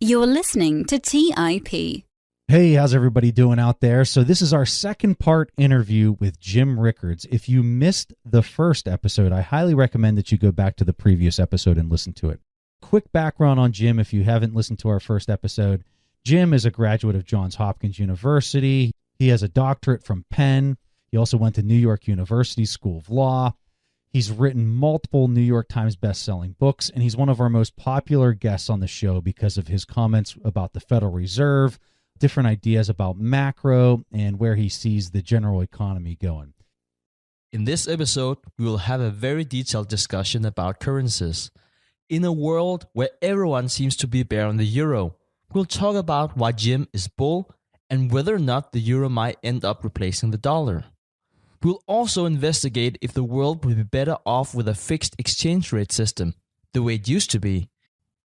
You're listening to TIP. Hey, how's everybody doing out there? So this is our second part interview with Jim Rickards. If you missed the first episode, I highly recommend that you go back to the previous episode and listen to it. Quick background on Jim if you haven't listened to our first episode. Jim is a graduate of Johns Hopkins University. He has a doctorate from Penn. He also went to New York University School of Law. He's written multiple New York Times best-selling books, and he's one of our most popular guests on the show because of his comments about the Federal Reserve, different ideas about macro, and where he sees the general economy going. In this episode, we will have a very detailed discussion about currencies. In a world where everyone seems to be bear on the euro, we'll talk about why Jim is bull and whether or not the euro might end up replacing the dollar. We'll also investigate if the world would be better off with a fixed exchange rate system, the way it used to be.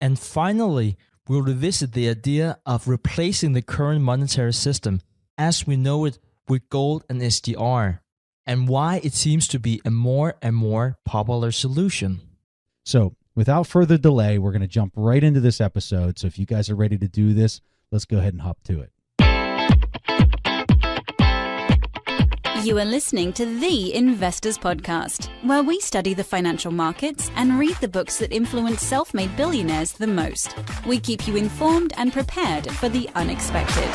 And finally, we'll revisit the idea of replacing the current monetary system as we know it with gold and SDR, and why it seems to be a more and more popular solution. So, without further delay, we're going to jump right into this episode. So if you guys are ready to do this, let's go ahead and hop to it. You are listening to The Investors Podcast, where we study the financial markets and read the books that influence self-made billionaires the most. We keep you informed and prepared for the unexpected.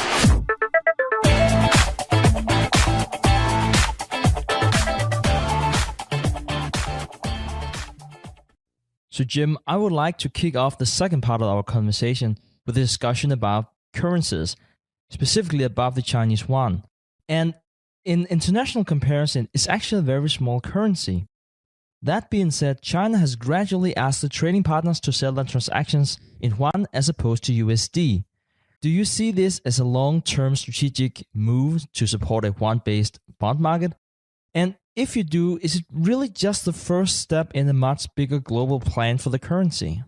So Jim, I would like to kick off the second part of our conversation with a discussion about currencies, specifically about the Chinese yuan. And in international comparison, it's actually a very small currency. That being said, China has gradually asked the trading partners to sell their transactions in yuan as opposed to USD. Do you see this as a long-term strategic move to support a yuan-based bond market? And if you do, is it really just the first step in a much bigger global plan for the currency?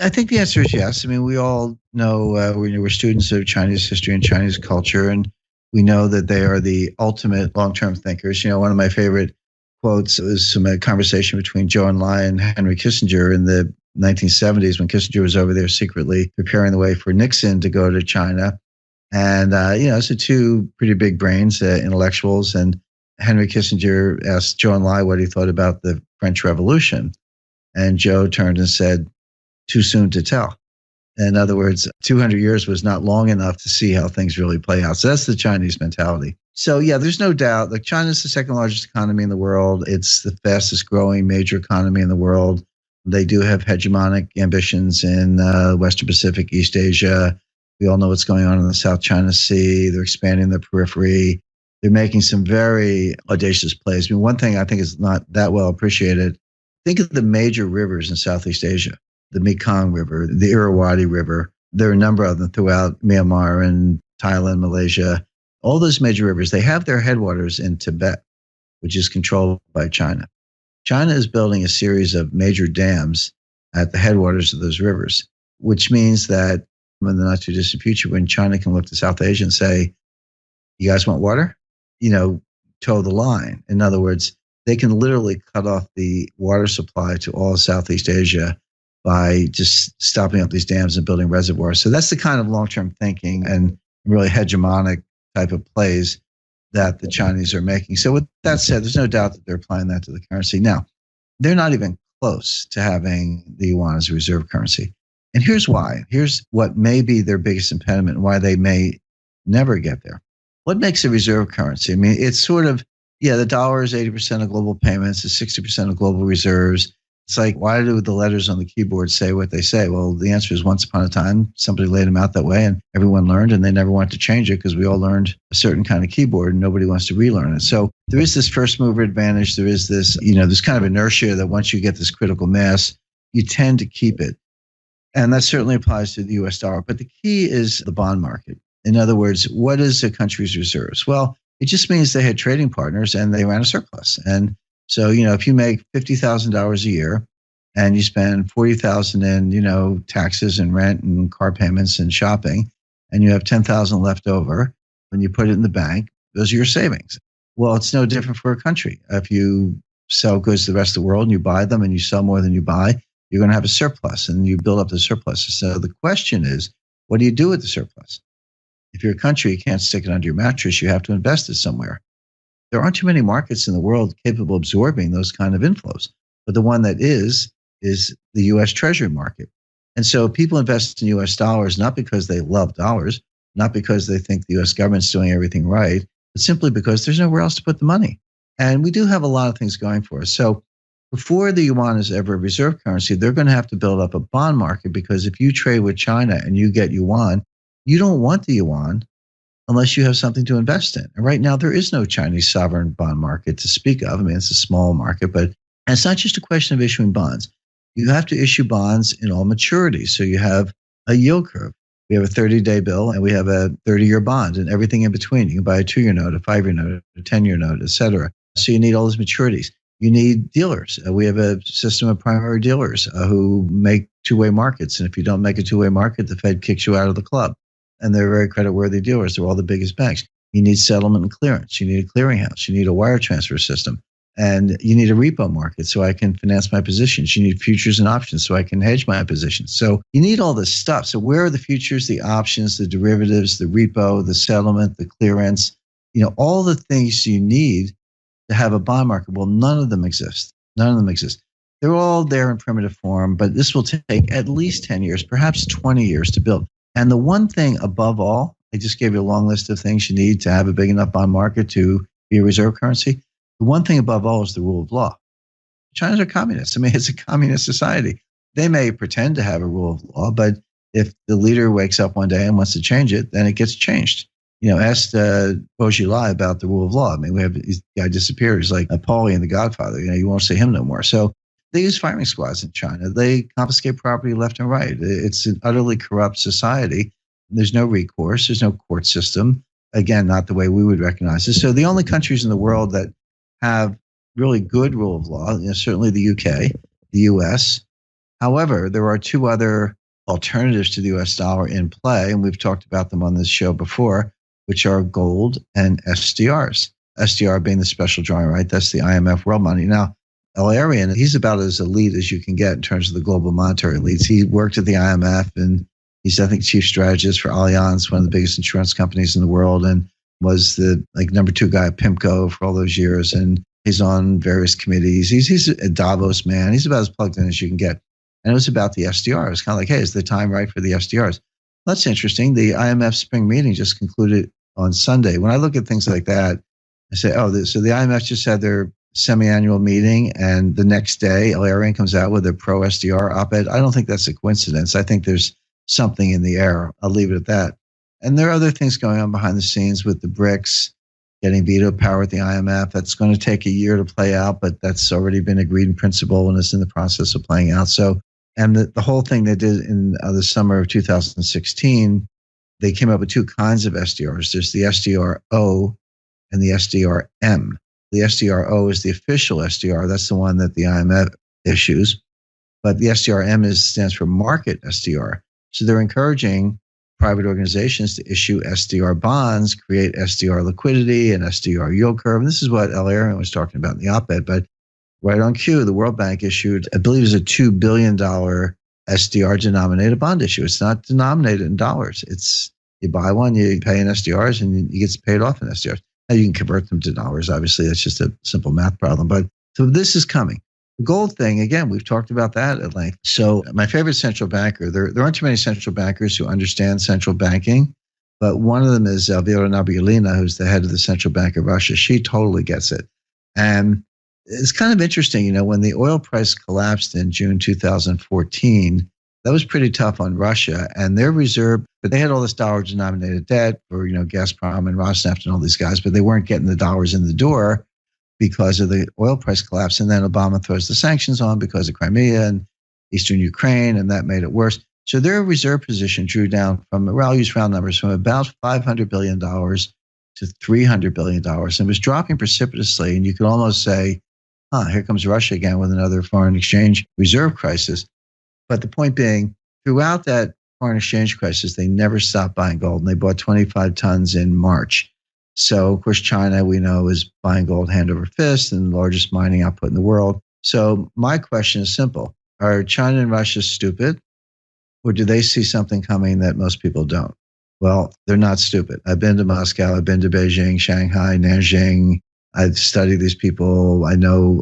I think the answer is yes. I mean, we all know we're students of Chinese history and Chinese culture, and we know that they are the ultimate long-term thinkers. You know, one of my favorite quotes was from a conversation between Zhou Enlai and Henry Kissinger in the 1970s when Kissinger was over there secretly preparing the way for Nixon to go to China. And, so two pretty big brains, intellectuals, and Henry Kissinger asked Zhou Enlai what he thought about the French Revolution. And Zhou turned and said, too soon to tell. In other words, 200 years was not long enough to see how things really play out. So that's the Chinese mentality. So yeah, there's no doubt that China's the second largest economy in the world. It's the fastest growing major economy in the world. They do have hegemonic ambitions in Western Pacific, East Asia. We all know what's going on in the South China Sea. They're expanding their periphery. They're making some very audacious plays. I mean, one thing I think is not that well appreciated, think of the major rivers in Southeast Asia. The Mekong River, the Irrawaddy River. There are a number of them throughout Myanmar and Thailand, Malaysia. All those major rivers, they have their headwaters in Tibet, which is controlled by China. China is building a series of major dams at the headwaters of those rivers, which means that in the not too distant future, when China can look to South Asia and say, you guys want water? Toe the line. In other words, they can literally cut off the water supply to all Southeast Asia by just stopping up these dams and building reservoirs. So that's the kind of long-term thinking and really hegemonic type of plays that the Chinese are making. So with that said, there's no doubt that they're applying that to the currency. Now, they're not even close to having the yuan as a reserve currency. And here's why. Here's what may be their biggest impediment and why they may never get there. What makes a reserve currency? I mean, it's sort of, the dollar is 80% of global payments, it's 60% of global reserves. It's like, why do the letters on the keyboard say what they say? Well, the answer is once upon a time, somebody laid them out that way and everyone learned and they never wanted to change it because we all learned a certain kind of keyboard and nobody wants to relearn it. So there is this first mover advantage. There is this, this kind of inertia that once you get this critical mass, you tend to keep it. And that certainly applies to the US dollar. But the key is the bond market. In other words, what is a country's reserves? Well, it just means they had trading partners and they ran a surplus. And so, if you make $50,000 a year and you spend $40,000 in, taxes and rent and car payments and shopping, and you have $10,000 left over, when you put it in the bank, those are your savings. Well, it's no different for a country. If you sell goods to the rest of the world and you buy them and you sell more than you buy, you're going to have a surplus and you build up the surplus. So the question is, What do you do with the surplus? If you're a country, you can't stick it under your mattress. You have to invest it somewhere. There aren't too many markets in the world capable of absorbing those kind of inflows. But the one that is the U.S. Treasury market. And so people invest in U.S. dollars, not because they love dollars, not because they think the U.S. government's doing everything right, but simply because there's nowhere else to put the money. And we do have a lot of things going for us. So before the yuan is ever a reserve currency, they're going to have to build up a bond market, because if you trade with China and you get yuan, you don't want the yuan unless you have something to invest in. And right now, there is no Chinese sovereign bond market to speak of. I mean, it's a small market, but it's not just a question of issuing bonds. You have to issue bonds in all maturities. So you have a yield curve. We have a 30-day bill and we have a 30-year bond and everything in between. You can buy a 2-year note, a 5-year note, a 10-year note, et cetera. So you need all those maturities. You need dealers. We have a system of primary dealers who make two-way markets. And if you don't make a two-way market, the Fed kicks you out of the club. And they're very creditworthy dealers. They're all the biggest banks. You need settlement and clearance. You need a clearinghouse. You need a wire transfer system. And you need a repo market so I can finance my positions. You need futures and options so I can hedge my positions. So you need all this stuff. So where are the futures, the options, the derivatives, the repo, the settlement, the clearance, all the things you need to have a bond market? Well, none of them exist. None of them exist. They're all there in primitive form, but this will take at least 10 years, perhaps 20 years to build. And the one thing above all, I just gave you a long list of things you need to have a big enough bond market to be a reserve currency. The one thing above all is the rule of law. China's are communists. I mean, it's a communist society. They may pretend to have a rule of law, but if the leader wakes up one day and wants to change it, then it gets changed. Ask Beaujolais about the rule of law. I mean, we have this guy disappeared. He's like Paulie in The Godfather. You won't see him no more. So they use firing squads in China. They confiscate property left and right. It's an utterly corrupt society. There's no recourse. There's no court system. Again, not the way we would recognize it. So the only countries in the world that have really good rule of law, certainly the UK, the US. However, there are two other alternatives to the US dollar in play, and we've talked about them on this show before, which are gold and SDRs. SDR being the special drawing right. That's the IMF world money. Now, L.Arian, he's about as elite as you can get in terms of the global monetary elites. He worked at the IMF, and he's, I think, chief strategist for Allianz, one of the biggest insurance companies in the world, and was the number 2 guy at PIMCO for all those years. And he's on various committees. He's a Davos man. He's about as plugged in as you can get. And it was about the SDR. It was kind of like, hey, is the time right for the SDRs? Well, that's interesting. The IMF spring meeting just concluded on Sunday. When I look at things like that, I say, so the IMF just had their semi-annual meeting, and the next day, L.Arian comes out with a pro-SDR op-ed. I don't think that's a coincidence. I think there's something in the air. I'll leave it at that. And there are other things going on behind the scenes with the BRICS getting veto power at the IMF. That's going to take a year to play out, but that's already been agreed in principle and is in the process of playing out. So, and the whole thing they did in the summer of 2016, they came up with two kinds of SDRs. There's the SDR-O and the SDR-M. The SDR-O is the official SDR. That's the one that the IMF issues. But the SDR-M stands for market SDR. So they're encouraging private organizations to issue SDR bonds, create SDR liquidity and SDR yield curve. And this is what L.Arian was talking about in the op-ed. But right on cue, the World Bank issued, I believe it was a $2 billion SDR denominated bond issue. It's not denominated in dollars. It's you buy one, you pay in SDRs, and you get paid off in SDRs. Now you can convert them to dollars. Obviously, that's just a simple math problem. But so this is coming. The gold thing, again, we've talked about that at length. So my favorite central banker, there aren't too many central bankers who understand central banking, but one of them is Elvira Nabiullina, who's the head of the Central Bank of Russia. She totally gets it. And it's kind of interesting, when the oil price collapsed in June 2014, that was pretty tough on Russia. And their reserve, but they had all this dollar-denominated debt for, Gazprom and Rosneft and all these guys, but they weren't getting the dollars in the door because of the oil price collapse. And then Obama throws the sanctions on because of Crimea and Eastern Ukraine, and that made it worse. So their reserve position drew down from, I'll use round numbers, from about $500 billion to $300 billion. And it was dropping precipitously. And you could almost say, here comes Russia again with another foreign exchange reserve crisis. But the point being, throughout that foreign exchange crisis, they never stopped buying gold. And they bought 25 tons in March. So, of course, China, we know, is buying gold hand over fist and the largest mining output in the world. So my question is simple. Are China and Russia stupid? Or do they see something coming that most people don't? Well, they're not stupid. I've been to Moscow. I've been to Beijing, Shanghai, Nanjing. I've studied these people. I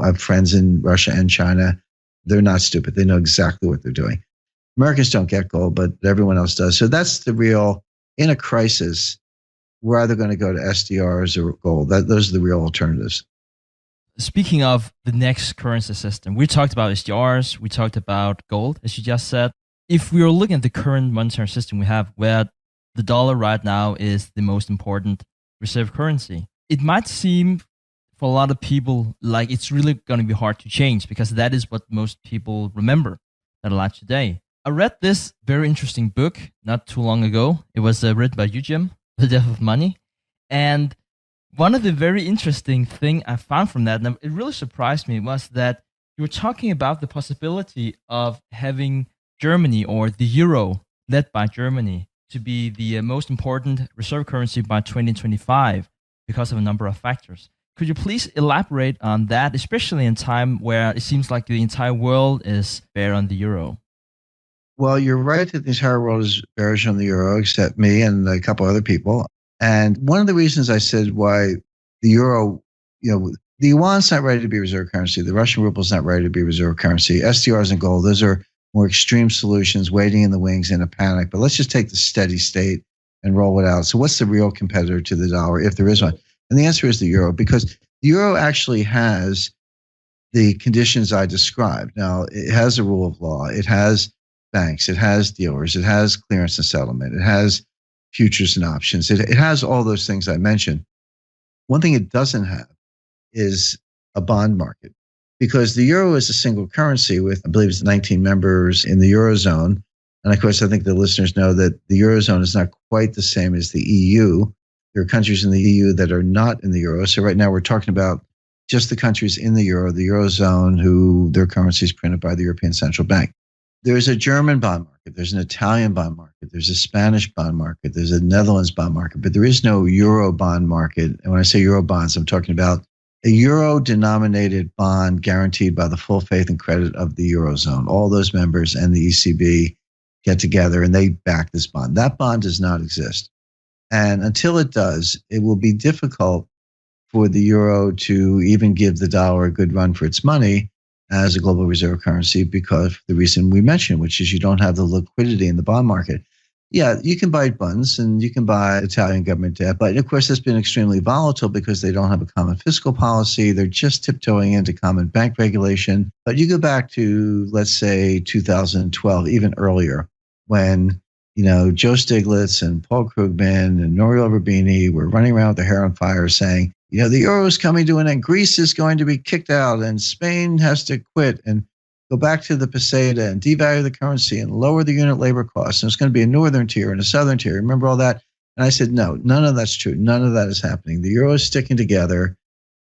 have friends in Russia and China. They're not stupid. They know exactly what they're doing. Americans don't get gold, but everyone else does. So that's the real, in a crisis, we're either going to go to SDRs or gold. Those are the real alternatives. Speaking of the next currency system, we talked about SDRs, we talked about gold, as you just said. If we are looking at the current monetary system we have, where the dollar right now is the most important reserve currency, it might seem for a lot of people like it's really going to be hard to change because that is what most people remember that are alive today. I read this very interesting book not too long ago. It was written by you, Jim, The Death of Money. And one of the very interesting thing I found from that, and it really surprised me, was that you were talking about the possibility of having Germany or the euro led by Germany to be the most important reserve currency by 2025 because of a number of factors. Could you please elaborate on that, especially in time where it seems like the entire world is bear on the euro? Well, you're right that the entire world is bearish on the euro, except me and a couple other people. And one of the reasons I said why the euro, the yuan's not ready to be reserve currency. The Russian ruble's not ready to be reserve currency. SDRs and gold, those are more extreme solutions waiting in the wings in a panic. But let's just take the steady state and roll it out. So what's the real competitor to the dollar, if there is one? And the answer is the euro, because the euro actually has the conditions I described. Now, it has a rule of law. It has banks. It has dealers. It has clearance and settlement. It has futures and options. It has all those things I mentioned. One thing it doesn't have is a bond market, because the euro is a single currency with, I believe it's 19 members in the Eurozone. And of course, I think the listeners know that the Eurozone is not quite the same as the EU. There are countries in the EU that are not in the euro. So right now we're talking about just the countries in the euro, the Eurozone, who their currency is printed by the European Central Bank. There's a German bond market. There's an Italian bond market. There's a Spanish bond market. There's a Netherlands bond market. But there is no euro bond market. And when I say euro bonds, I'm talking about a euro-denominated bond guaranteed by the full faith and credit of the Eurozone. All those members and the ECB get together and they back this bond. That bond does not exist. And until it does, it will be difficult for the euro to even give the dollar a good run for its money as a global reserve currency, because of the reason we mentioned, which is you don't have the liquidity in the bond market. Yeah, you can buy bonds and you can buy Italian government debt, but of course it's been extremely volatile because they don't have a common fiscal policy. They're just tiptoeing into common bank regulation. But you go back to, let's say, 2012, even earlier, when Joe Stiglitz and Paul Krugman and Nouriel Roubini were running around with their hair on fire saying, the euro is coming to an end. Greece is going to be kicked out and Spain has to quit and go back to the peseta and devalue the currency and lower the unit labor costs. And it's going to be a northern tier and a southern tier. Remember all that? And I said, no, none of that's true. None of that is happening. The euro is sticking together.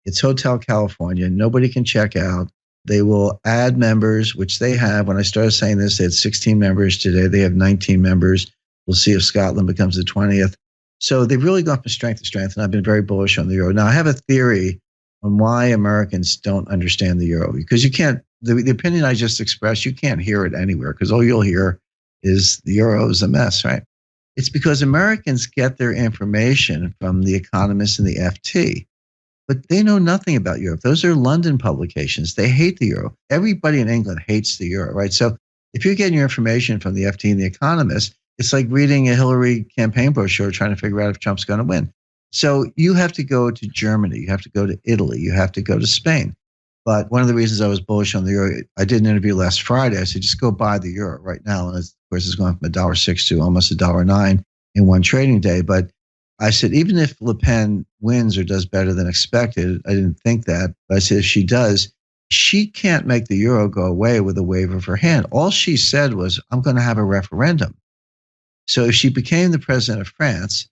It's Hotel California. Nobody can check out. They will add members, which they have. When I started saying this, they had 16 members. Today they have 19 members. We'll see if Scotland becomes the 20th. So they've really gone from strength to strength, and I've been very bullish on the euro. Now, I have a theory on why Americans don't understand the euro, because you can't, the opinion I just expressed, you can't hear it anywhere, because all you'll hear is the euro is a mess, right? It's because Americans get their information from the Economist and the FT, but they know nothing about Europe. Those are London publications. They hate the euro. Everybody in England hates the euro, right? So if you're getting your information from the FT and the Economist, it's like reading a Hillary campaign brochure trying to figure out if Trump's going to win. So you have to go to Germany. You have to go to Italy. You have to go to Spain. But one of the reasons I was bullish on the euro, I did an interview last Friday. I said, just go buy the euro right now. And of course, it's going from $1.06 to almost $1.09 in one trading day. But I said, even if Le Pen wins or does better than expected, I didn't think that. But I said, if she does, she can't make the euro go away with a wave of her hand. All she said was, I'm going to have a referendum. So if she became the president of France,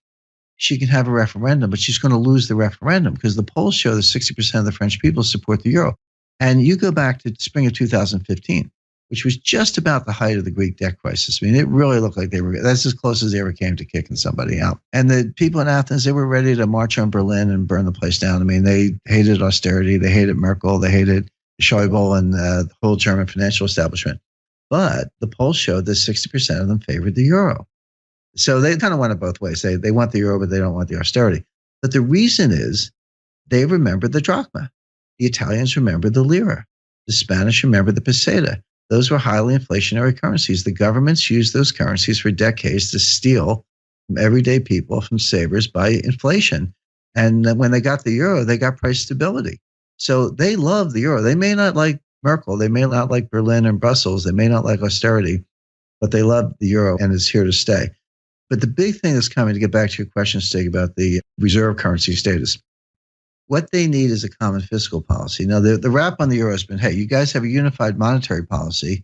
she can have a referendum, but she's going to lose the referendum because the polls show that 60% of the French people support the euro. And you go back to spring of 2015, which was just about the height of the Greek debt crisis. I mean, it really looked like that's as close as they ever came to kicking somebody out. And the people in Athens, they were ready to march on Berlin and burn the place down. I mean, they hated austerity. They hated Merkel. They hated Schäuble and the whole German financial establishment. But the polls showed that 60% of them favored the euro. So they kind of want it both ways. They want the euro, but they don't want the austerity. But the reason is they remember the drachma. The Italians remember the lira. The Spanish remember the peseta. Those were highly inflationary currencies. The governments used those currencies for decades to steal from everyday people, from savers, by inflation. And then when they got the euro, they got price stability. So they love the euro. They may not like Merkel. They may not like Berlin and Brussels. They may not like austerity, but they love the euro and it's here to stay. But the big thing that's coming, to get back to your question, Stig, about the reserve currency status, what they need is a common fiscal policy. Now, the rap on the euro has been, hey, you guys have a unified monetary policy,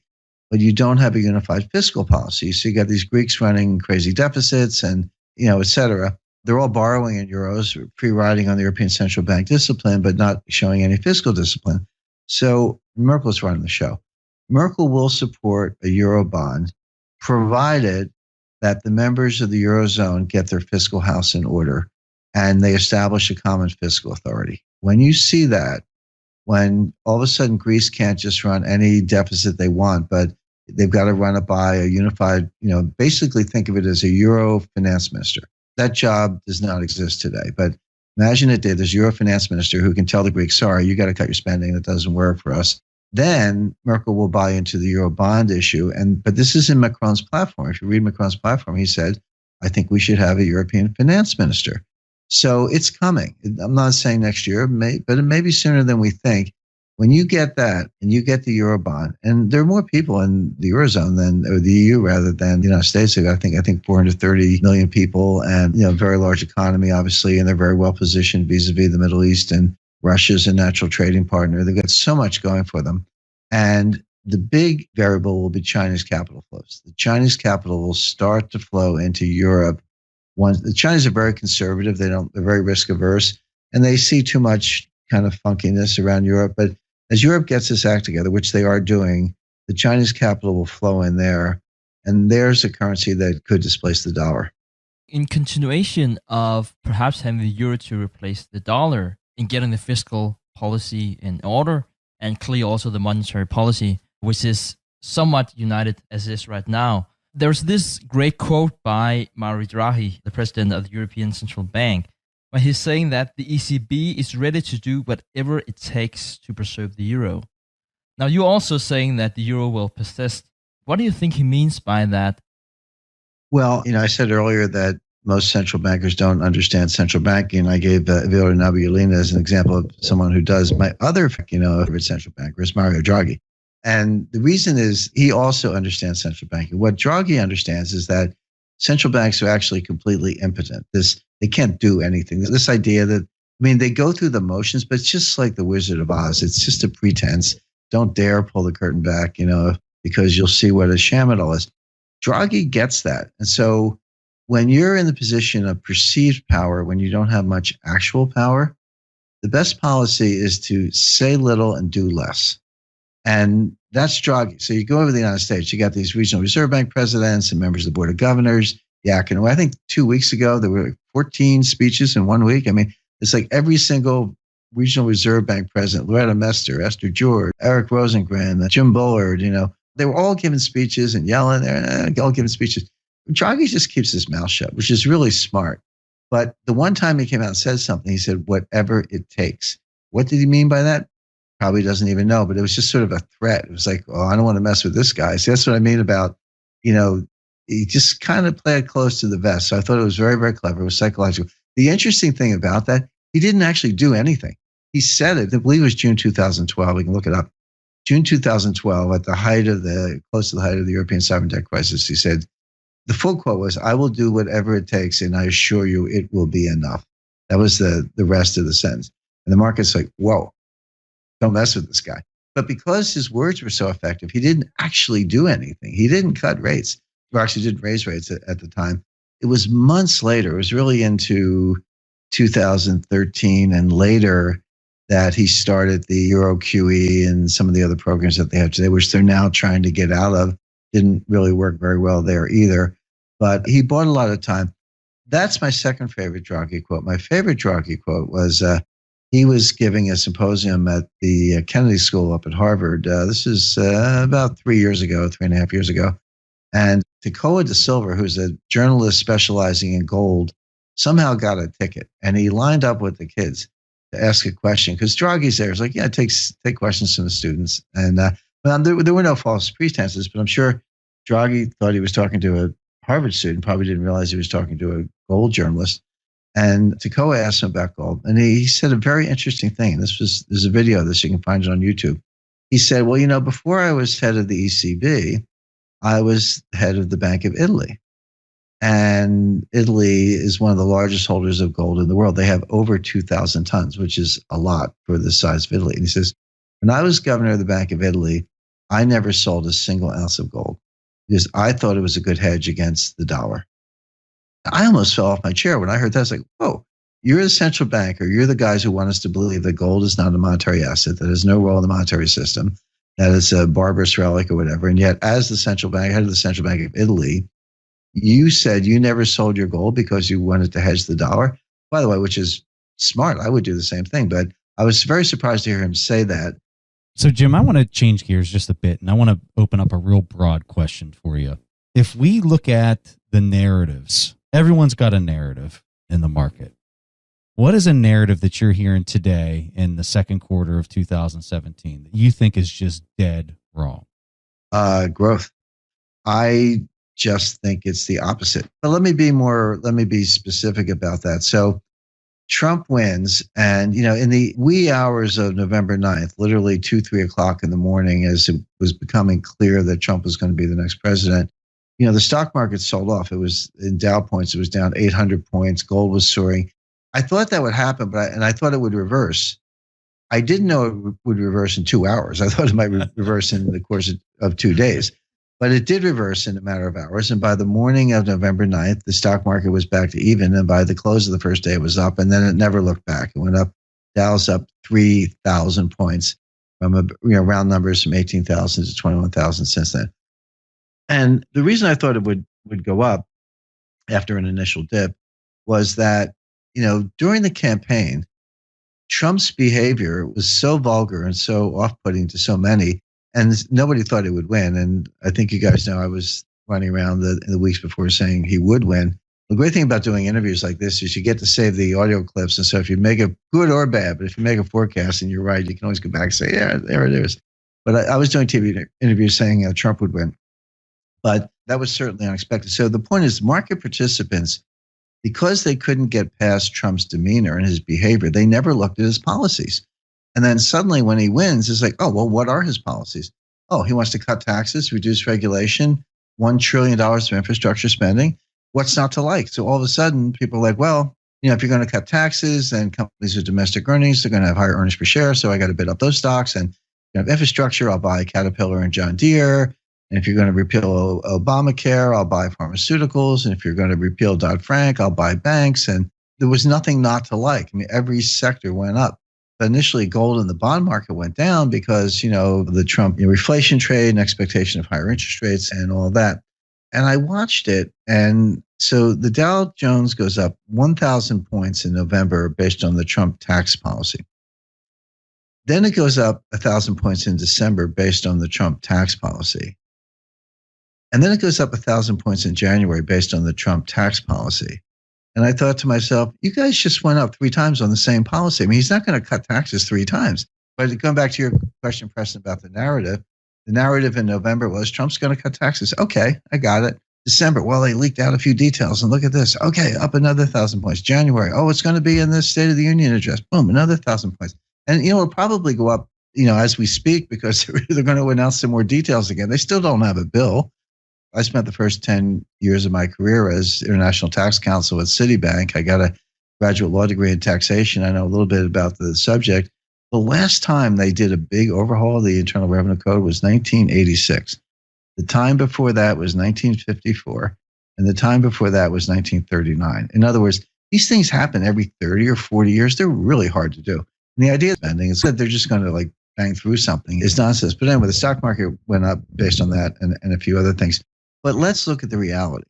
but you don't have a unified fiscal policy. So you got these Greeks running crazy deficits and, et cetera. They're all borrowing in euros, pre-riding on the European Central Bank discipline, but not showing any fiscal discipline. So Merkel's running the show. Merkel will support a euro bond, provided that the members of the Eurozone get their fiscal house in order and they establish a common fiscal authority. When you see that, when all of a sudden Greece can't just run any deficit they want, but they've got to run it by a unified, basically think of it as a euro finance minister. That job does not exist today, but imagine it did. There's a euro finance minister who can tell the Greeks, sorry, you got to cut your spending. That doesn't work for us. Then Merkel will buy into the euro bond issue. But this is in Macron's platform. If you read Macron's platform, he said, I think we should have a European finance minister. So it's coming. I'm not saying next year, but it may be sooner than we think. When you get that and you get the euro bond, and there are more people in the Eurozone or the EU rather than the United States. I think 430 million people and, very large economy, obviously, and they're very well positioned vis-a-vis the Middle East, and Russia's a natural trading partner. They've got so much going for them. And the big variable will be Chinese capital flows. The Chinese capital will start to flow into Europe. The Chinese are very conservative. They're very risk averse, and they see too much kind of funkiness around Europe. But as Europe gets this act together, which they are doing, the Chinese capital will flow in there, and there's a currency that could displace the dollar. In continuation of perhaps having the euro to replace the dollar in getting the fiscal policy in order, and clearly also the monetary policy, which is somewhat united as is right now. There's this great quote by Mario Draghi, the president of the European Central Bank, when he's saying that the ECB is ready to do whatever it takes to preserve the euro. Now, you're also saying that the euro will persist. What do you think he means by that? Well, I said earlier that most central bankers don't understand central banking. I gave Vito Nabiulina as an example of someone who does. My other, favorite central banker is Mario Draghi. And the reason is he also understands central banking. What Draghi understands is that central banks are actually completely impotent. They can't do anything. This idea that, they go through the motions, but it's just like the Wizard of Oz. It's just a pretense. Don't dare pull the curtain back, because you'll see what a sham it all is. Draghi gets that. And so when you're in the position of perceived power, when you don't have much actual power, the best policy is to say little and do less. And that's Draghi. So you go over to the United States, you got these regional reserve bank presidents and members of the board of governors yakking away. I think 2 weeks ago, there were 14 speeches in 1 week. It's like every single regional reserve bank president, Loretta Mester, Esther George, Eric Rosengren, Jim Bullard, they were all giving speeches and yelling there, all giving speeches. Draghi just keeps his mouth shut, which is really smart. But the one time he came out and said something, he said, whatever it takes. What did he mean by that? Probably doesn't even know, but it was just sort of a threat. It was like, oh, I don't want to mess with this guy. So that's what I mean about, he just kind of played close to the vest. So I thought it was very, very clever. It was psychological. The interesting thing about that, he didn't actually do anything. He said it, I believe it was June 2012. We can look it up. June 2012, close to the height of the European sovereign debt crisis, he said, the full quote was, I will do whatever it takes, and I assure you it will be enough. That was the rest of the sentence. And the market's like, whoa, don't mess with this guy. But because his words were so effective, he didn't actually do anything. He didn't cut rates. He actually didn't raise rates at the time. It was months later. It was really into 2013 and later that he started the Euro QE and some of the other programs that they have today, which they're now trying to get out of. Didn't really work very well there either. But he bought a lot of time. That's my second favorite Draghi quote. My favorite Draghi quote was, He was giving a symposium at the Kennedy School up at Harvard. This is about 3.5 years ago. And Tekoa da Silva, who's a journalist specializing in gold, somehow got a ticket. And he lined up with the kids to ask a question. Because Draghi's there. He's like, yeah, take questions from the students. And there were no false pretenses, but I'm sure Draghi thought he was talking to a Harvard student, probably didn't realize he was talking to a gold journalist. And Tekoa asked him about gold. And he said a very interesting thing. There's a video of this. You can find it on YouTube. He said, well, before I was head of the ECB, I was head of the Bank of Italy. And Italy is one of the largest holders of gold in the world. They have over 2,000 tons, which is a lot for the size of Italy. And he says, when I was governor of the Bank of Italy, I never sold a single ounce of gold because I thought it was a good hedge against the dollar. I almost fell off my chair when I heard that. I was like, whoa, you're the central banker. You're the guys who want us to believe that gold is not a monetary asset, that has no role in the monetary system, that it's a barbarous relic or whatever. And yet, as the central bank, head of the Central Bank of Italy, you said you never sold your gold because you wanted to hedge the dollar. By the way, which is smart. I would do the same thing. But I was very surprised to hear him say that. So, Jim, I want to change gears just a bit, and I want to open up a real broad question for you. If we look at the narratives, everyone's got a narrative in the market. What is a narrative that you're hearing today in the second quarter of 2017 that you think is just dead wrong? Growth. I just think it's the opposite. But let me be specific about that. So Trump wins, and in the wee hours of November 9th, literally 2-3 o'clock in the morning, as it was becoming clear that Trump was going to be the next president, the stock market sold off. It was in Dow points, it was down 800 points. Gold was soaring. I thought that would happen, and I thought it would reverse. I didn't know it would reverse in 2 hours. I thought it might reverse in the course of 2 days. But it did reverse in a matter of hours. And by the morning of November 9th, the stock market was back to even. And by the close of the first day, it was up. And then it never looked back. It went up. Dow's up 3,000 points from round numbers from 18,000 to 21,000 since then. And the reason I thought it would go up after an initial dip was that, during the campaign, Trump's behavior was so vulgar and so off-putting to so many, and nobody thought he would win. And I think you guys know I was running around in the weeks before saying he would win. The great thing about doing interviews like this is you get to save the audio clips. And so if you make a good or bad, but if you make a forecast and you're right, you can always go back and say, yeah, there it is. But I was doing TV interviews saying Trump would win. But that was certainly unexpected. So the point is, market participants, because they couldn't get past Trump's demeanor and his behavior, they never looked at his policies. And then suddenly when he wins, it's like, oh, well, what are his policies? Oh, he wants to cut taxes, reduce regulation, $1 trillion of infrastructure spending. What's not to like? So all of a sudden, people are like, well, if you're going to cut taxes, then companies with domestic earnings, they're going to have higher earnings per share. So I got to bid up those stocks. And have infrastructure, I'll buy Caterpillar and John Deere. And if you're going to repeal Obamacare, I'll buy pharmaceuticals. And if you're going to repeal Dodd-Frank, I'll buy banks. And there was nothing not to like. I mean, every sector went up. But initially, gold in the bond market went down because, the Trump reflation trade and expectation of higher interest rates and all that. And I watched it. And so the Dow Jones goes up 1,000 points in November based on the Trump tax policy. Then it goes up 1,000 points in December based on the Trump tax policy. And then it goes up 1,000 points in January based on the Trump tax policy. And I thought to myself, you guys just went up 3 times on the same policy. I mean, he's not going to cut taxes 3 times. But going back to your question, Preston, about the narrative in November was Trump's going to cut taxes. Okay, I got it. December, well, they leaked out a few details. And look at this. Okay, up another 1,000 points. January, oh, it's going to be in the State of the Union address. Boom, another 1,000 points. And, it'll probably go up, as we speak, because they're going to announce some more details again. They still don't have a bill. I spent the first 10 years of my career as international tax counsel at Citibank. I got a graduate law degree in taxation. I know a little bit about the subject. The last time they did a big overhaul of the Internal Revenue Code was 1986. The time before that was 1954. And the time before that was 1939. In other words, these things happen every 30 or 40 years. They're really hard to do. And the idea of spending is that they're just going to bang through something is nonsense. But anyway, the stock market went up based on that and a few other things. But let's look at the reality.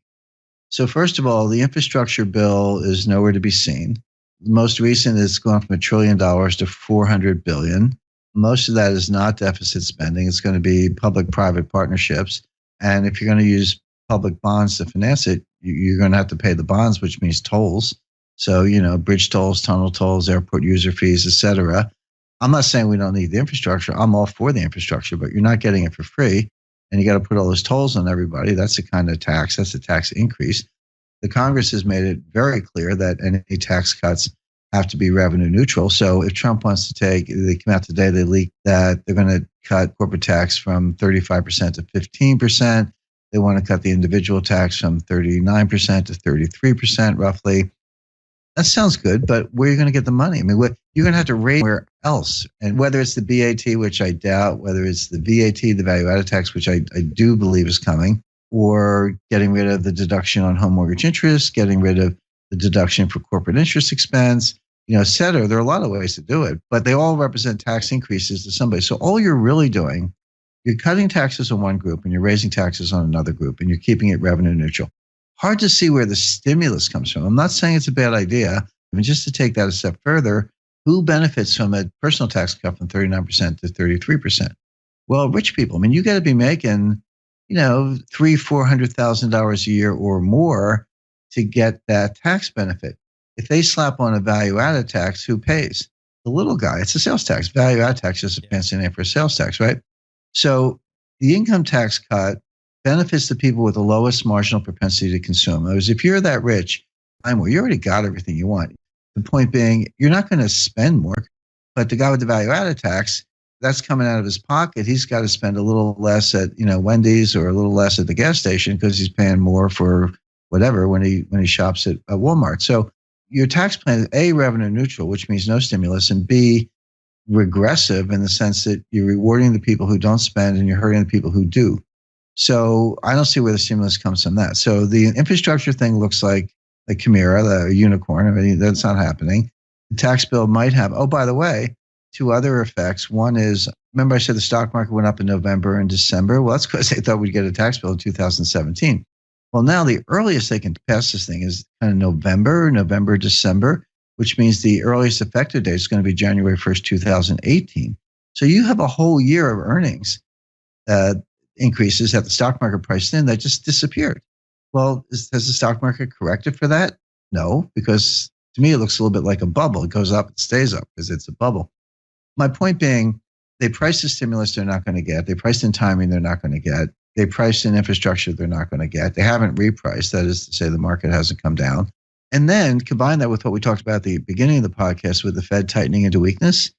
So first of all, the infrastructure bill is nowhere to be seen. The most recent is gone from $1 trillion to $400 billion. Most of that is not deficit spending. It's going to be public-private partnerships. And if you're going to use public bonds to finance it, you're going to have to pay the bonds, which means tolls. So, bridge tolls, tunnel tolls, airport user fees, et cetera. I'm not saying we don't need the infrastructure. I'm all for the infrastructure, but you're not getting it for free. And you got to put all those tolls on everybody. That's a kind of tax. That's a tax increase. The Congress has made it very clear that any tax cuts have to be revenue neutral. So if Trump wants to they came out today, they leaked that they're going to cut corporate tax from 35% to 15%. They want to cut the individual tax from 39% to 33%, roughly. That sounds good, but where are you going to get the money? I mean, you're going to have to raise where else? And whether it's the BAT, which I doubt, whether it's the VAT, the value-added tax, which I do believe is coming, or getting rid of the deduction on home mortgage interest, getting rid of the deduction for corporate interest expense, et cetera. There are a lot of ways to do it, but they all represent tax increases to somebody. So all you're really doing, you're cutting taxes on one group and you're raising taxes on another group and you're keeping it revenue neutral. Hard to see where the stimulus comes from. I'm not saying it's a bad idea. I mean, just to take that a step further, who benefits from a personal tax cut from 39% to 33%? Well, rich people. I mean, you got to be making, $300,000-$400,000 a year or more to get that tax benefit. If they slap on a value-added tax, who pays? The little guy. It's a sales tax. Value-added tax is a fancy name for a sales tax, right? So the income tax cut benefits the people with the lowest marginal propensity to consume. In other words, if you're that rich, you already got everything you want. The point being, you're not going to spend more, but the guy with the value-added tax, that's coming out of his pocket. He's got to spend a little less at, Wendy's or a little less at the gas station because he's paying more for whatever when he shops at Walmart. So your tax plan is A, revenue neutral, which means no stimulus, and B, regressive in the sense that you're rewarding the people who don't spend and you're hurting the people who do. So I don't see where the stimulus comes from that. So the infrastructure thing looks like a chimera, the unicorn. I mean, that's not happening. The tax bill might have, by the way, two other effects. One is, remember I said the stock market went up in November and December? Well, that's because they thought we'd get a tax bill in 2017. Well, now the earliest they can pass this thing is kind of November, December, which means the earliest effective date is going to be January 1st, 2018. So you have a whole year of earnings increases at the stock market price then that just disappeared. Well, has the stock market corrected for that? No, because to me, it looks a little bit like a bubble. It goes up, it stays up because it's a bubble. My point being, they priced the stimulus they're not going to get. They priced in timing they're not going to get. They priced in infrastructure they're not going to get. They haven't repriced. That is to say, the market hasn't come down. And then combine that with what we talked about at the beginning of the podcast with the Fed tightening into weakness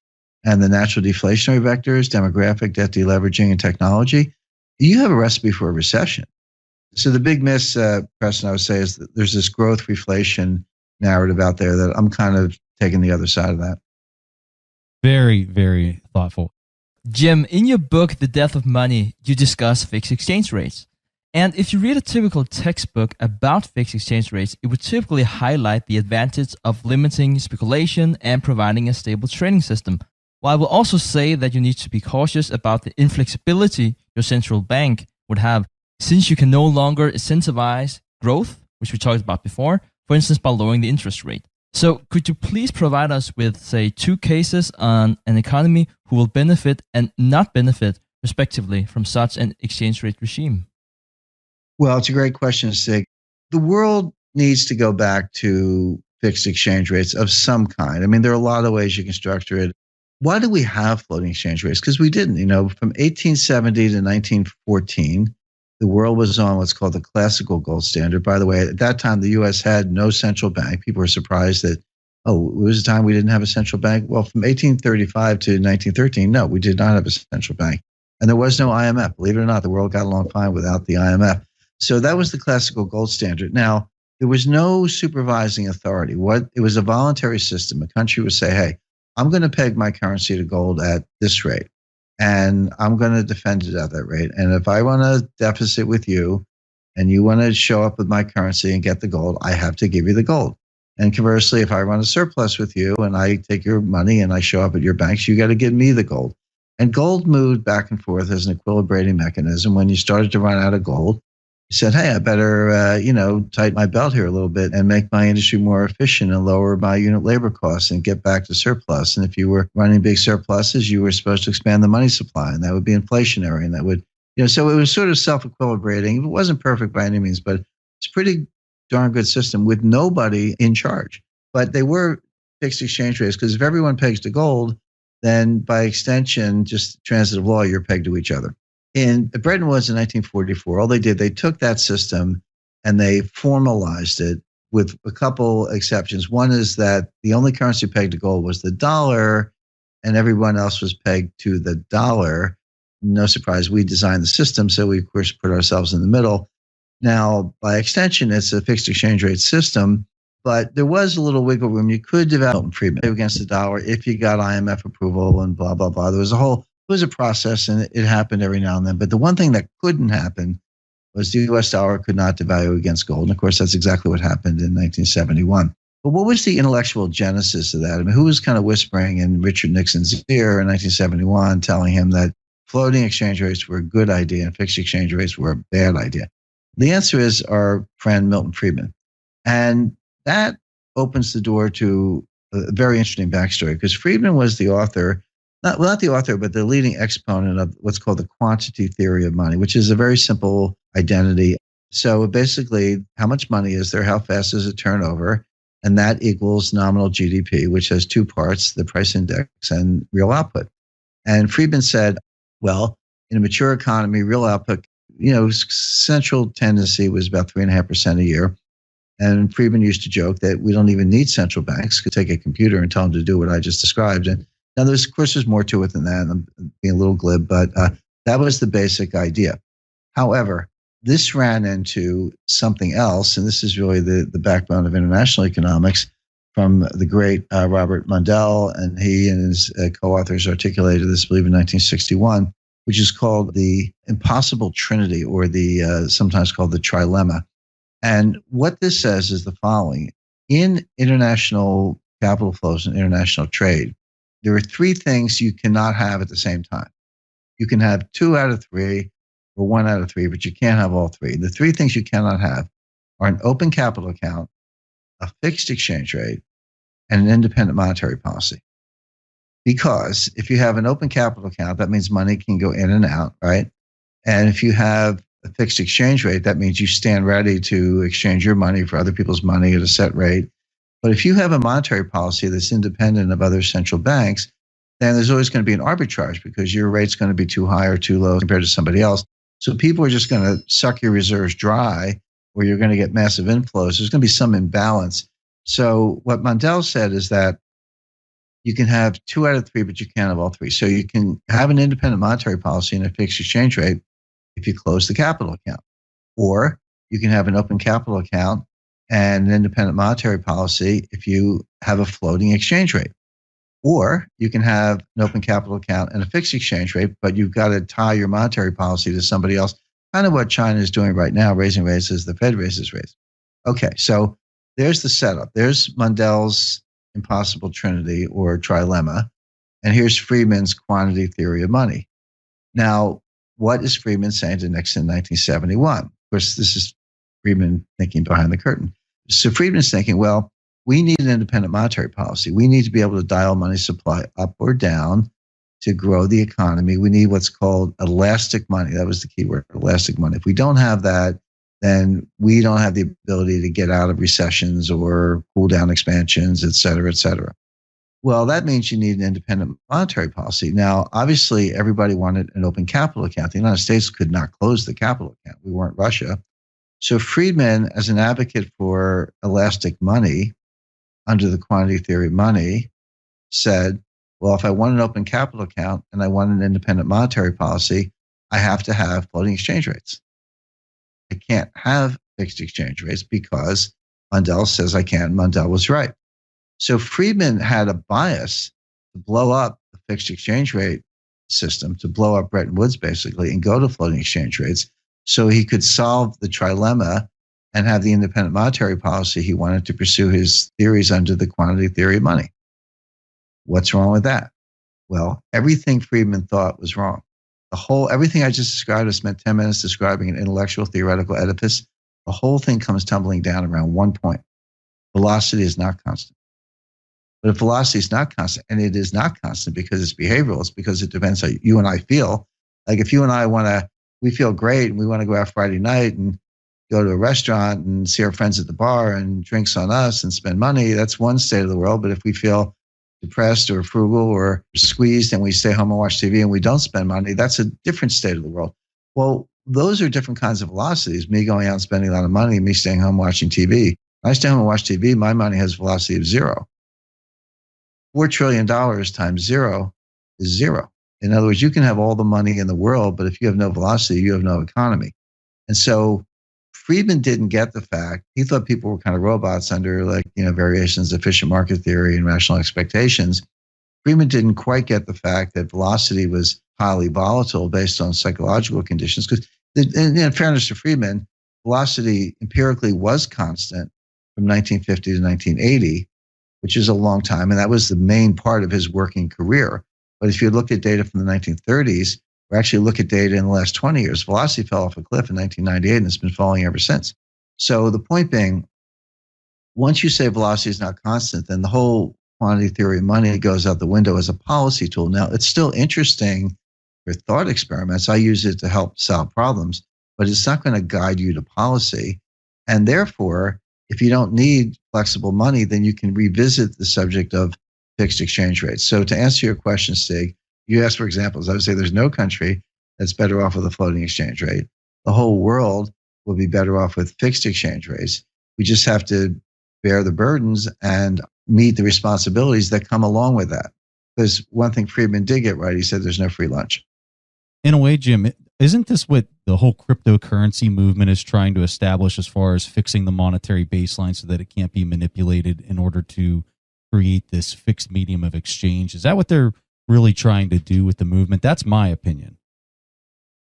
and the natural deflationary vectors, demographic, debt deleveraging, and technology. You have a recipe for a recession. So the big miss, Preston, I would say, is that there's this growth reflation narrative out there that I'm kind of taking the other side of that. Very, very thoughtful. Jim, in your book, The Death of Money, you discuss fixed exchange rates. And if you read a typical textbook about fixed exchange rates, it would typically highlight the advantage of limiting speculation and providing a stable trading system. While I will also say that you need to be cautious about the inflexibility your central bank would have, since you can no longer incentivize growth, which we talked about before, for instance, by lowering the interest rate. So could you please provide us with, say, 2 cases on an economy who will benefit and not benefit, respectively, from such an exchange rate regime? Well, it's a great question, Stig. The world needs to go back to fixed exchange rates of some kind. I mean, there are a lot of ways you can structure it. Why do we have floating exchange rates? Because we didn't. From 1870 to 1914, the world was on what's called the classical gold standard. By the way, at that time, the U.S. had no central bank. People were surprised that, it was a time we didn't have a central bank. Well, from 1835 to 1913, no, we did not have a central bank. And there was no IMF. Believe it or not, the world got along fine without the IMF. So that was the classical gold standard. Now, there was no supervising authority. It was a voluntary system. A country would say, hey, I'm going to peg my currency to gold at this rate, and I'm going to defend it at that rate. And if I want a deficit with you and you want to show up with my currency and get the gold, I have to give you the gold. And conversely, if I run a surplus with you and I take your money and I show up at your banks, you got to give me the gold. And gold moved back and forth as an equilibrating mechanism. When you started to run out of gold, you said, hey, I better, tighten my belt here a little bit and make my industry more efficient and lower my unit labor costs and get back to surplus. And if you were running big surpluses, you were supposed to expand the money supply, and that would be inflationary. And that would, so it was sort of self-equilibrating. It wasn't perfect by any means, but it's a pretty darn good system with nobody in charge. But they were fixed exchange rates, because if everyone pegs to gold, then by extension, just transitive law, you're pegged to each other. In Bretton Woods in 1944, all they did, they took that system and they formalized it with a couple exceptions. One is that the only currency pegged to gold was the dollar, and everyone else was pegged to the dollar. No surprise, we designed the system, so we, of course, put ourselves in the middle. Now, by extension, it's a fixed exchange rate system, but there was a little wiggle room. You could develop Friedman against the dollar if you got IMF approval and blah, blah, blah. It was a process, and it happened every now and then. But the one thing that couldn't happen was the U.S. dollar could not devalue against gold. And of course, that's exactly what happened in 1971. But what was the intellectual genesis of that? I mean, who was kind of whispering in Richard Nixon's ear in 1971, telling him that floating exchange rates were a good idea and fixed exchange rates were a bad idea? The answer is our friend Milton Friedman. And that opens the door to a very interesting backstory, because Friedman was the author, not the author, but the leading exponent of what's called the quantity theory of money, which is a very simple identity. So basically, how much money is there? How fast does it turn over? And that equals nominal GDP, which has two parts, the price index and real output. And Friedman said, well, in a mature economy, real output, central tendency was about 3.5% a year. And Friedman used to joke that we don't even need central banks. Could take a computer and tell them to do what I just described. And now, there's more to it than that. I'm being a little glib, but that was the basic idea. However, this ran into something else, and this is really the backbone of international economics, from the great Robert Mundell, and he and his co-authors articulated this, I believe, in 1961, which is called the impossible trinity, or the sometimes called the trilemma. And what this says is the following. In international capital flows and international trade, there are three things you cannot have at the same time. You can have 2 out of 3 or 1 out of 3, but you can't have all three. The three things you cannot have are an open capital account, a fixed exchange rate, and an independent monetary policy. Because if you have an open capital account, that means money can go in and out, right? And if you have a fixed exchange rate, that means you stand ready to exchange your money for other people's money at a set rate. But if you have a monetary policy that's independent of other central banks, then there's always going to be an arbitrage, because your rate's going to be too high or too low compared to somebody else. So people are just going to suck your reserves dry, or you're going to get massive inflows. There's going to be some imbalance. So what Mundell said is that you can have 2 out of 3, but you can't have all three. So you can have an independent monetary policy and a fixed exchange rate if you close the capital account. Or you can have an open capital account and an independent monetary policy if you have a floating exchange rate. Or you can have an open capital account and a fixed exchange rate, but you've got to tie your monetary policy to somebody else. Kind of what China is doing right now, raising rates as the Fed raises rates. Okay, so there's the setup. There's Mundell's impossible trinity or trilemma, and here's Friedman's quantity theory of money. Now, what is Friedman saying to Nixon in 1971? Of course, this is Friedman thinking behind the curtain. So Friedman's thinking, well, we need an independent monetary policy. We need to be able to dial money supply up or down to grow the economy. We need what's called elastic money. That was the key word, elastic money. If we don't have that, then we don't have the ability to get out of recessions or cool down expansions, et cetera, et cetera. Well, that means you need an independent monetary policy. Now, obviously, everybody wanted an open capital account. The United States could not close the capital account. We weren't Russia. So Friedman, as an advocate for elastic money under the quantity theory of money, said, well, if I want an open capital account and I want an independent monetary policy, I have to have floating exchange rates. I can't have fixed exchange rates because Mundell says I can. Mundell was right. So Friedman had a bias to blow up the fixed exchange rate system, to blow up Bretton Woods basically, and go to floating exchange rates so he could solve the trilemma and have the independent monetary policy he wanted to pursue his theories under the quantity theory of money. What's wrong with that? Well, everything Friedman thought was wrong. Everything I just described, I spent 10 minutes describing an intellectual theoretical edifice. The whole thing comes tumbling down around one point. Velocity is not constant. But if velocity is not constant, and it is not constant because it's behavioral, it's because it depends how you and I feel. Like if you and I we feel great and we want to go out Friday night and go to a restaurant and see our friends at the bar and drinks on us and spend money, that's one state of the world. But if we feel depressed or frugal or squeezed and we stay home and watch TV and we don't spend money, that's a different state of the world. Well, those are different kinds of velocities. Me going out and spending a lot of money, me staying home watching TV. When I stay home and watch TV, my money has velocity of zero. $4 trillion times zero is zero. In other words, you can have all the money in the world, but if you have no velocity, you have no economy. And so Friedman didn't get the fact. He thought people were kind of robots under variations of efficient market theory and rational expectations. Friedman didn't quite get the fact that velocity was highly volatile based on psychological conditions. Because in fairness to Friedman, velocity empirically was constant from 1950 to 1980, which is a long time. And that was the main part of his working career. But if you look at data from the 1930s, or actually look at data in the last 20 years, velocity fell off a cliff in 1998 and it's been falling ever since. So the point being, once you say velocity is not constant, then the whole quantity theory of money goes out the window as a policy tool. Now, it's still interesting for thought experiments. I use it to help solve problems, but it's not going to guide you to policy. And therefore, if you don't need flexible money, then you can revisit the subject of fixed exchange rates. So to answer your question, Stig, you asked for examples. I would say there's no country that's better off with a floating exchange rate. The whole world will be better off with fixed exchange rates. We just have to bear the burdens and meet the responsibilities that come along with that. Because one thing Friedman did get right, he said there's no free lunch. In a way, Jim, isn't this what the whole cryptocurrency movement is trying to establish as far as fixing the monetary baseline so that it can't be manipulated in order to create this fixed medium of exchange? Is that what they're really trying to do with the movement? That's my opinion.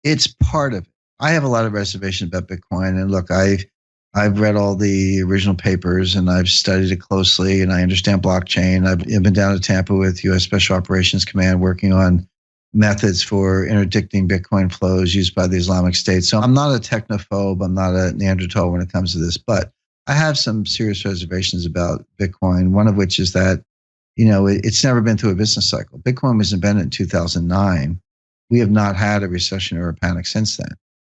It's part of it. I have a lot of reservations about Bitcoin. And look, I've read all the original papers and I've studied it closely and I understand blockchain. I've been down to Tampa with U.S. Special Operations Command working on methods for interdicting Bitcoin flows used by the Islamic State. So I'm not a technophobe. I'm not a Neanderthal when it comes to this, but I have some serious reservations about Bitcoin, one of which is that it's never been through a business cycle. Bitcoin was invented in 2009. We have not had a recession or a panic since then.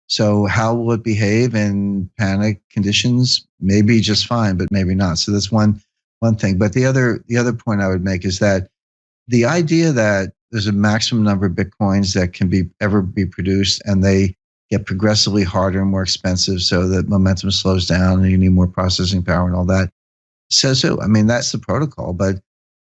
So how will it behave in panic conditions? Maybe just fine, but maybe not. So that's one thing. But the other point I would make is that the idea that there's a maximum number of Bitcoins that can ever be produced and they get progressively harder and more expensive so that momentum slows down and you need more processing power and all that says so. I mean, that's the protocol, but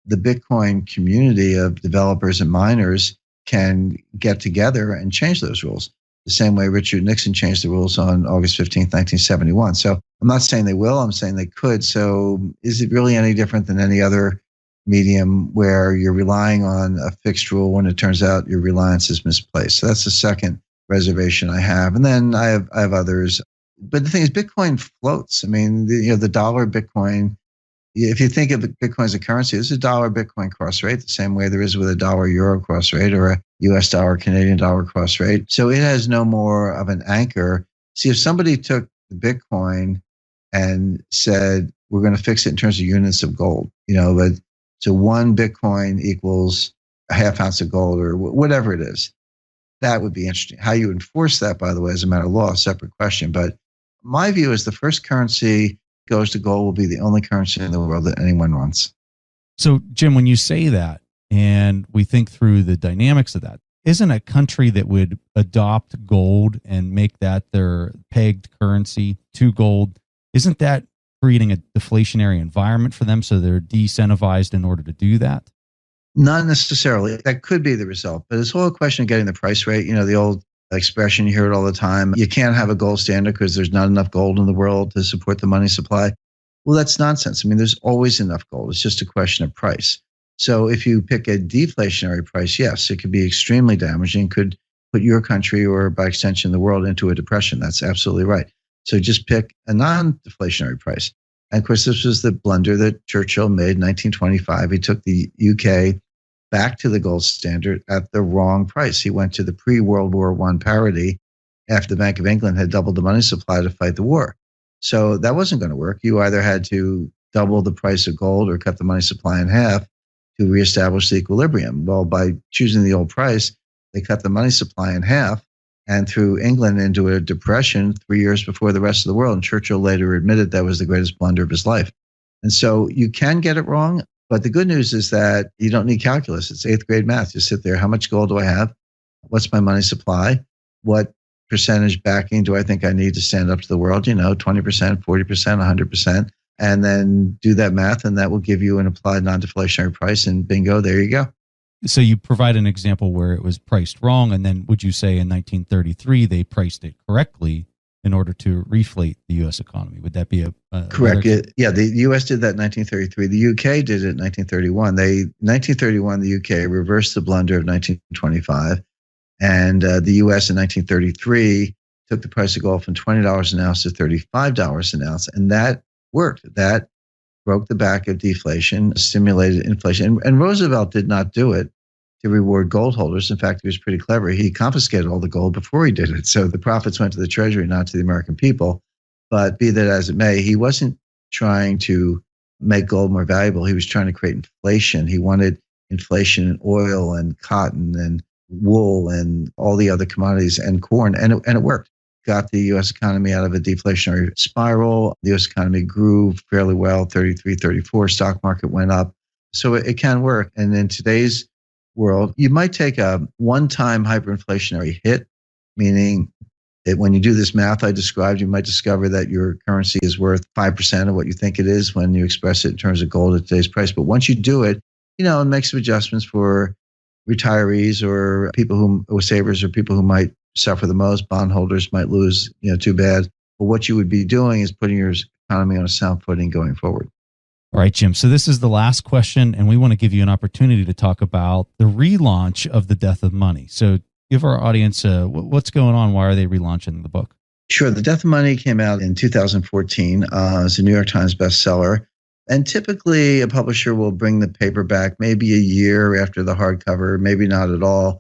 the Bitcoin community of developers and miners can get together and change those rules. The same way Richard Nixon changed the rules on August 15th, 1971. So I'm not saying they will, I'm saying they could. So is it really any different than any other medium where you're relying on a fixed rule when it turns out your reliance is misplaced? So that's the second reservation I have. And then I have others. But the thing is, Bitcoin floats. I mean, the dollar Bitcoin, if you think of Bitcoin as a currency, there's a dollar Bitcoin cross rate, the same way there is with a dollar euro cross rate or a US dollar Canadian dollar cross rate. So it has no more of an anchor. See, if somebody took the Bitcoin and said, we're going to fix it in terms of units of gold, but so one Bitcoin equals a half ounce of gold or whatever it is, that would be interesting. How you enforce that, by the way, as a matter of law, a separate question. But my view is the first currency goes to gold will be the only currency in the world that anyone wants. So, Jim, when you say that and we think through the dynamics of that, isn't a country that would adopt gold and make that their pegged currency to gold, isn't that creating a deflationary environment for them so they're de-incentivized in order to do that? Not necessarily. That could be the result. But it's all a question of getting the price rate. The old expression, you hear it all the time. You can't have a gold standard because there's not enough gold in the world to support the money supply. Well, that's nonsense. I mean, there's always enough gold. It's just a question of price. So if you pick a deflationary price, yes, it could be extremely damaging, could put your country or by extension the world into a depression. That's absolutely right. So just pick a non-deflationary price. And of course, this was the blunder that Churchill made in 1925. He took the UK back to the gold standard at the wrong price. He went to the pre-World War I parity after the Bank of England had doubled the money supply to fight the war. So that wasn't going to work. You either had to double the price of gold or cut the money supply in half to reestablish the equilibrium. Well, by choosing the old price, they cut the money supply in half and threw England into a depression 3 years before the rest of the world. And Churchill later admitted that was the greatest blunder of his life. And so you can get it wrong, but the good news is that you don't need calculus. It's 8th grade math. You sit there, how much gold do I have? What's my money supply? What percentage backing do I think I need to stand up to the world? 20%, 40%, 100%. And then do that math, and that will give you an applied non-deflationary price, and bingo, there you go. So you provide an example where it was priced wrong, and then would you say in 1933 they priced it correctly in order to reflate the U.S. economy? Would that be a correct? Yeah, the U.S. did that in 1933. The U.K. did it in 1931. 1931, the U.K. reversed the blunder of 1925, and the U.S. in 1933 took the price of gold from $20 an ounce to $35 an ounce, and that worked. That broke the back of deflation, stimulated inflation. And Roosevelt did not do it to reward gold holders. In fact, he was pretty clever. He confiscated all the gold before he did it. So the profits went to the Treasury, not to the American people. But be that as it may, he wasn't trying to make gold more valuable. He was trying to create inflation. He wanted inflation in oil and cotton and wool and all the other commodities and corn. And it worked. Got the U.S. economy out of a deflationary spiral. The U.S. economy grew fairly well, 33, 34. Stock market went up. So it can work. And in today's world, you might take a one-time hyperinflationary hit, meaning that when you do this math I described, you might discover that your currency is worth 5% of what you think it is when you express it in terms of gold at today's price. But once you do it, and make some adjustments for retirees or people or savers or people who might suffer the most. Bondholders might lose, too bad. But what you would be doing is putting your economy on a sound footing going forward. All right, Jim. So this is the last question, and we want to give you an opportunity to talk about the relaunch of The Death of Money. So give our audience what's going on. Why are they relaunching the book? Sure. The Death of Money came out in 2014 as a New York Times bestseller. And typically a publisher will bring the paperback maybe a year after the hardcover, maybe not at all,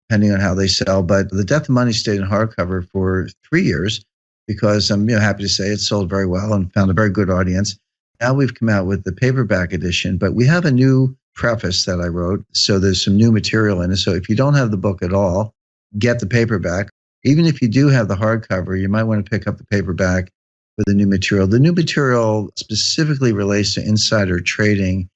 depending on how they sell. But The Death of Money stayed in hardcover for 3 years because I'm happy to say it sold very well and found a very good audience. Now we've come out with the paperback edition, but we have a new preface that I wrote. So there's some new material in it. So if you don't have the book at all, get the paperback. Even if you do have the hardcover, you might want to pick up the paperback for the new material. The new material specifically relates to insider trading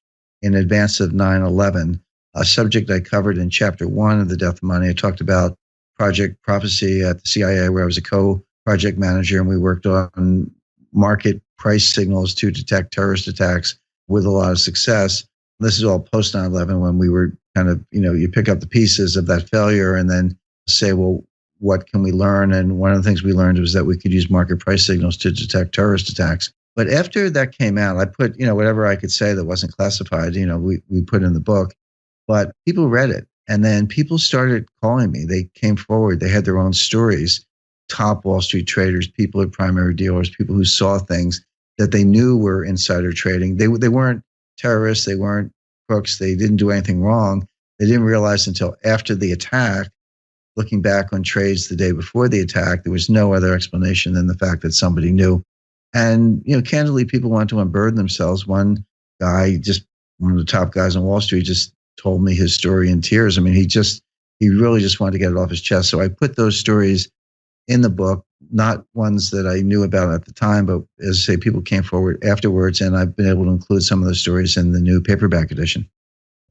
in advance of 9/11, a subject I covered in chapter 1 of The Death of Money. I talked about Project Prophecy at the CIA, where I was a co-project manager, and we worked on market price signals to detect terrorist attacks with a lot of success. This is all post 9/11 when we were kind of, you pick up the pieces of that failure and then say, well, what can we learn? And one of the things we learned was that we could use market price signals to detect terrorist attacks. But after that came out, I put, whatever I could say that wasn't classified, we put in the book. But people read it. And then people started calling me. They came forward. They had their own stories. Top Wall Street traders, people at primary dealers, people who saw things that they knew were insider trading. They weren't terrorists. They weren't crooks. They didn't do anything wrong. They didn't realize until after the attack, looking back on trades the day before the attack, there was no other explanation than the fact that somebody knew. And, candidly, people wanted to unburden themselves. One guy, one of the top guys on Wall Street, just told me his story in tears. I mean, he really just wanted to get it off his chest. So I put those stories in the book, not ones that I knew about at the time, but as I say, people came forward afterwards, and I've been able to include some of those stories in the new paperback edition.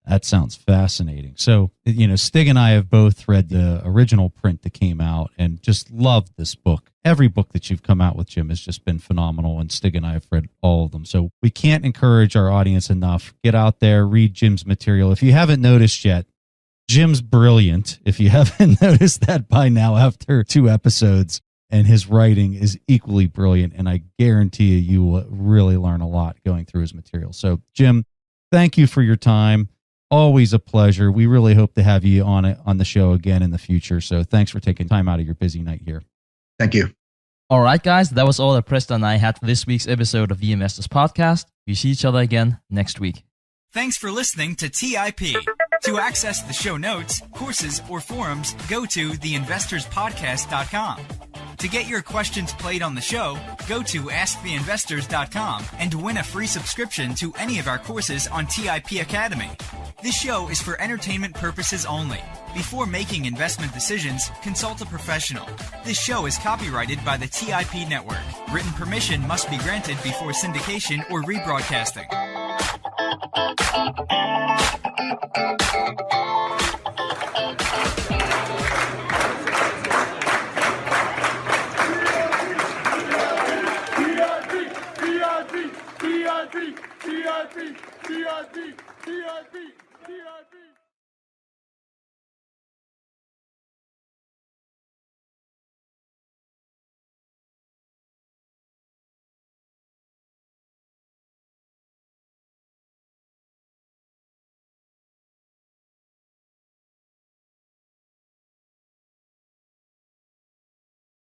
That sounds fascinating. So, Stig and I have both read the original print that came out and just loved this book. Every book that you've come out with, Jim, has just been phenomenal, and Stig and I have read all of them. So we can't encourage our audience enough. Get out there, read Jim's material. If you haven't noticed yet, Jim's brilliant. If you haven't noticed that by now after 2 episodes, and his writing is equally brilliant, and I guarantee you will really learn a lot going through his material. So, Jim, thank you for your time. Always a pleasure. We really hope to have you on the show again in the future. So thanks for taking time out of your busy night here. Thank you. All right, guys, that was all that Preston and I had for this week's episode of the Investors Podcast. We see each other again next week. Thanks for listening to TIP. To access the show notes, courses, or forums, go to theinvestorspodcast.com. To get your questions played on the show, go to asktheinvestors.com and win a free subscription to any of our courses on TIP Academy. This show is for entertainment purposes only. Before making investment decisions, consult a professional. This show is copyrighted by the TIP Network. Written permission must be granted before syndication or rebroadcasting. TIP.